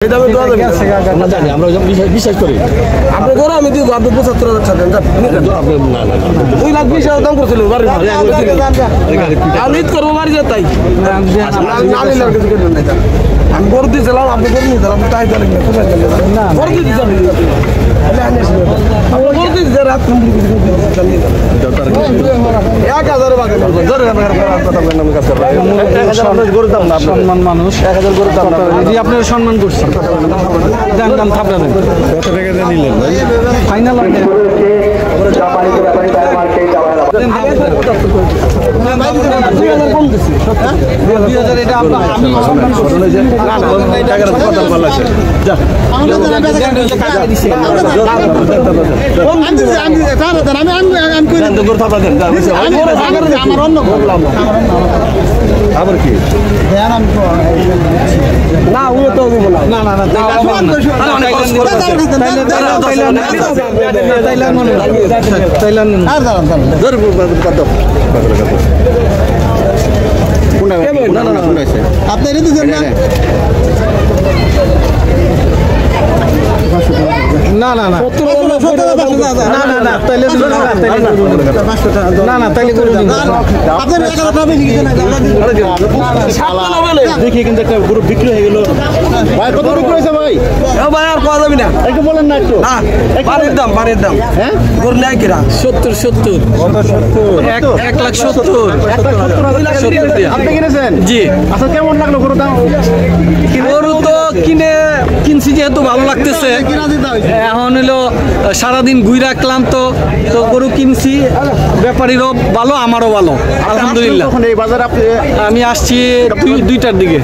আমরা বিশ্বাস করি আপনি ধরো আমি দিব আপনি ৭৫,০০০ টাকা দেন ২,২০,০০০ দাম করছিল আমি ঈদ করবো বাড়ি তাই আমি গরু দিয়েছিলাম আপনি গরু নিয়েছিলাম তাই গরু দিয়েছিলাম সম্মান মানুষ ১,০০০ গরুর দাম আপনার সম্মান করছেন দাম দাম থাপড়া দেন কত টাকা দিয়ে নিলেন ভাই ফাইনাল আবার কি না ও তো না না না আপনার না না না দেখি কিন্তু একটা গরু বিক্রি হয়ে গেল ভাই কত বিক্রি হয়েছে ভাই ভাই আর পাওয়া যাবে না একটু বলেন না একটু পানির দাম হ্যাঁ গরু নেয় কিরা ৭০ 1,70,000 আপনি কিনেছেন জি আচ্ছা কেমন লাগলো গরুর দাম গরু তো কিনছি যেহেতু ভালো লাগতেছে এখন হলো সারাদিন ঘুরে রাখলাম তো গরু কিনছি ব্যাপারীরও ভালো আমারও ভালো আলহামদুলিল্লাহ এই বাজারে আমি আসছি 2টার দিকে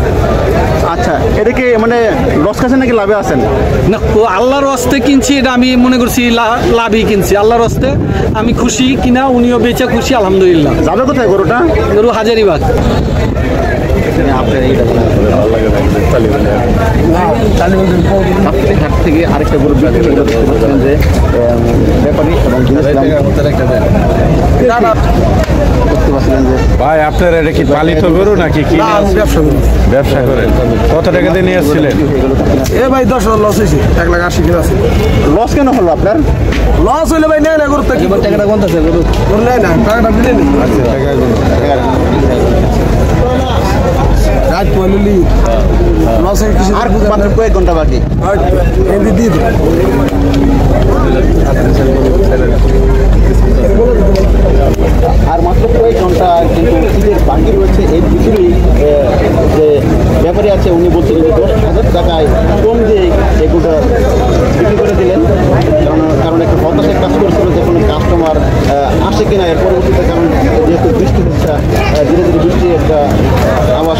আচ্ছা এদিকে মানে লস খাচ্ছে নাকি লাভে আছেন না আল্লাহর হস্তে কিনছি এটা আমি মনে করছি লাভই কিনছি আল্লাহর হস্তে আমি খুশি কিনা উনিও বেচে খুশি আলহামদুলিল্লাহ যাবে কোথায় গরুটা গরু হাজারিবাগ হাট থেকে আরেকটা গরু যে ব্যাপারী ভাই আপনার এটা কি পালিত গরু নাকি কি ব্যবসা করেন কত টাকা দিয়ে নিয়ে আসছিলেন ভাই 10,000 লস হয়েছে 1,80,000 আছে লস কেন হলো আপনার লস হইলে ভাই নেয় না গরু টাকাটা কোনটা আছে গরু নেয় না টাকাটা দিলে নি আচ্ছা টাকা রাত পড়লি লস হয়ে কিছু আর মাত্র কয়েক ঘন্টা বাকি এমনি দিয়ে দিই আর মাত্র কয়েক ঘন্টা কিন্তু ঈদের বাকি রয়েছে এর ভিতরেই যে ব্যাপারী আছে উনি বলছিলেন যে 10,000 টাকায় কম দিয়ে এগুলো বিক্রি করে দিলেন কারণ একটা হতাশায় কাজ করছিল যে কোনো কাস্টমার আসে কিনা এর পরবর্তীতে কারণ যেহেতু বৃষ্টি হচ্ছে ধীরে ধীরে বৃষ্টি একটা আওয়াজ